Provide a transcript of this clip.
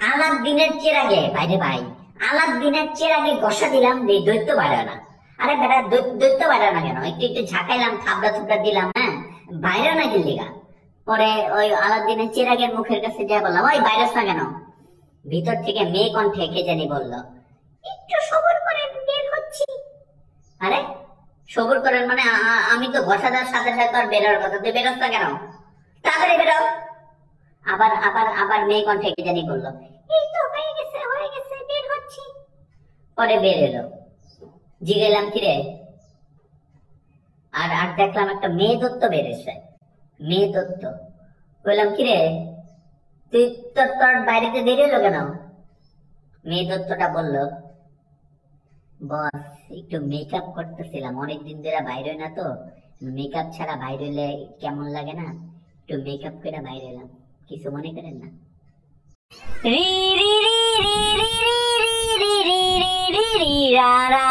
আলাদিনের চেরাগে ভাইরে ভাই, আলাদিনের চেরাগে ঘষা দিলাম যে দৈত্য বাইরে না। আরে বেটা দৈত্য বাইরে না কেন? একটু একটু ঝাঁকাইলাম, থাবড়া থুবড়া দিলাম, হ্যাঁ বাইরে না গেলিগা। পরে ওই আলাদিনের চেরাগের মুখের কাছে যা বললাম, ওই ভাইরাস না কেন? ভিতর থেকে মেয়ে কণ্ঠে কে জানি বলল, একটু সবর করেন বের হচ্ছি। আরে সবর করেন মানে আমি তো ঘষা দেওয়ার সাথে সাথে আর বেরোর কথা, তুই বেরোস না কেন? তাড়াতাড়ি বেরো। আবার আবার আবার মেয়ে কণ্ঠে কে জানি বলল, এই তো হয়ে গেছে বের হচ্ছি। পরে বের এলো, জিগেলাম কিরে, আর আর দেখলাম একটা মেয়ে দত্ত বেরেছে। মেয়ে দত্ত বললাম কিরে তুই তোর বাইরেতে দেরি হলো কেন? মেয়ে দত্তটা বলল, বস একটু মেকআপ করতেছিলাম, অনেকদিন ধরে বাইরে না তো, মেকআপ ছাড়া বাইরে হলে কেমন লাগে না, একটু মেকআপ করে বাইরে এলাম, কিছু মনে করেন না। রি রি রি রি রি রি রি রি রি রি রা রা